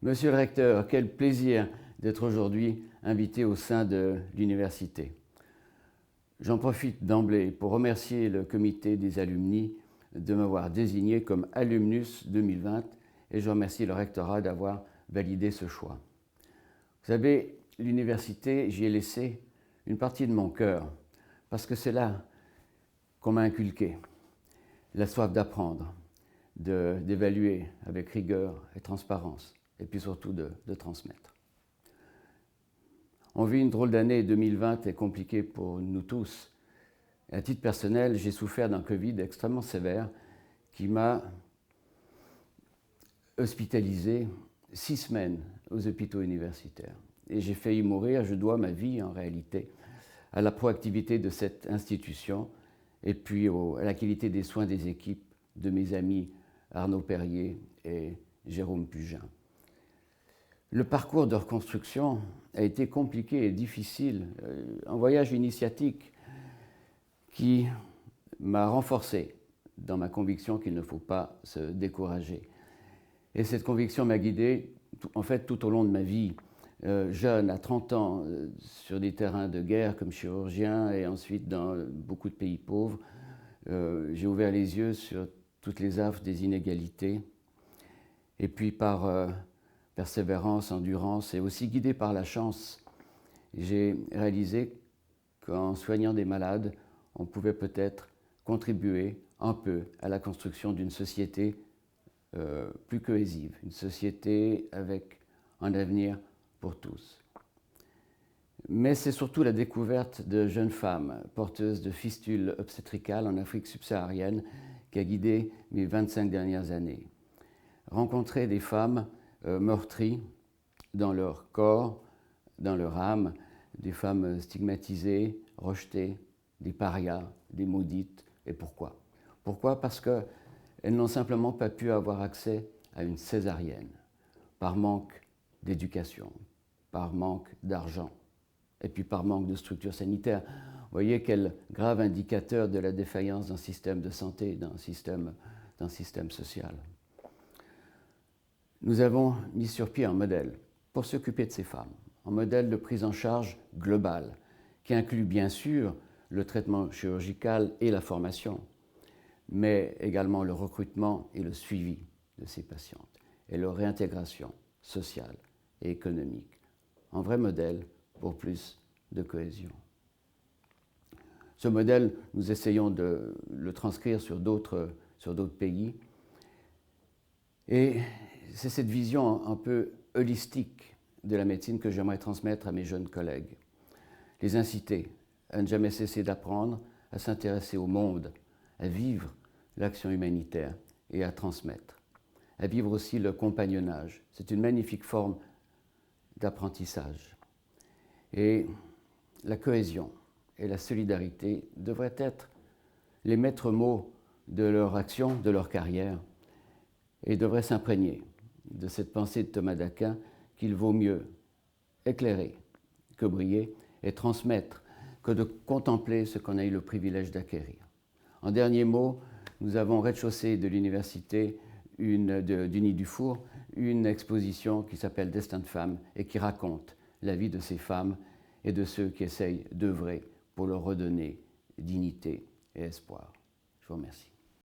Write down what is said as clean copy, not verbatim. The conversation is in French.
Monsieur le recteur, quel plaisir d'être aujourd'hui invité au sein de l'université. J'en profite d'emblée pour remercier le comité des alumni de m'avoir désigné comme alumnus 2020 et je remercie le rectorat d'avoir validé ce choix. Vous savez, l'université, j'y ai laissé une partie de mon cœur parce que c'est là qu'on m'a inculqué la soif d'apprendre, d'évaluer avec rigueur et transparence et puis surtout de transmettre. On vit une drôle d'année 2020 et compliquée pour nous tous. À titre personnel, j'ai souffert d'un Covid extrêmement sévère qui m'a hospitalisé 6 semaines aux hôpitaux universitaires. Et j'ai failli mourir, je dois ma vie en réalité à la proactivité de cette institution et puis à la qualité des soins des équipes de mes amis Arnaud Perrier et Jérôme Pugin. Le parcours de reconstruction a été compliqué et difficile, un voyage initiatique qui m'a renforcé dans ma conviction qu'il ne faut pas se décourager. Et cette conviction m'a guidé en fait tout au long de ma vie. Jeune, à 30 ans, sur des terrains de guerre comme chirurgien et ensuite dans beaucoup de pays pauvres, j'ai ouvert les yeux sur toutes les affres des inégalités. Et puis par persévérance, endurance et aussi guidé par la chance, j'ai réalisé qu'en soignant des malades, on pouvait peut-être contribuer un peu à la construction d'une société plus cohésive, une société avec un avenir pour tous. Mais c'est surtout la découverte de jeunes femmes porteuses de fistules obstétricales en Afrique subsaharienne qui a guidé mes 25 dernières années. Rencontrer des femmes meurtries dans leur corps, dans leur âme, des femmes stigmatisées, rejetées, des parias, des maudites. Et pourquoi ? Pourquoi ? Parce qu'elles n'ont simplement pas pu avoir accès à une césarienne, par manque d'éducation, par manque d'argent, et puis par manque de structure sanitaire. Vous voyez quel grave indicateur de la défaillance d'un système de santé, d'un système social. Nous avons mis sur pied un modèle pour s'occuper de ces femmes, un modèle de prise en charge globale qui inclut bien sûr le traitement chirurgical et la formation, mais également le recrutement et le suivi de ces patientes et leur réintégration sociale et économique. Un vrai modèle pour plus de cohésion. Ce modèle, nous essayons de le transcrire sur d'autres pays. Et c'est cette vision un peu holistique de la médecine que j'aimerais transmettre à mes jeunes collègues. Les inciter à ne jamais cesser d'apprendre, à s'intéresser au monde, à vivre l'action humanitaire et à transmettre. À vivre aussi le compagnonnage. C'est une magnifique forme d'apprentissage. Et la cohésion et la solidarité devraient être les maîtres mots de leur action, de leur carrière, et devraient s'imprégner de cette pensée de Thomas d'Aquin qu'il vaut mieux éclairer que briller et transmettre que de contempler ce qu'on a eu le privilège d'acquérir. En dernier mot, nous avons au rez-de-chaussée de l'université du Nid du Four une exposition qui s'appelle Destin de femmes et qui raconte la vie de ces femmes et de ceux qui essayent d'œuvrer pour leur redonner dignité et espoir. Je vous remercie.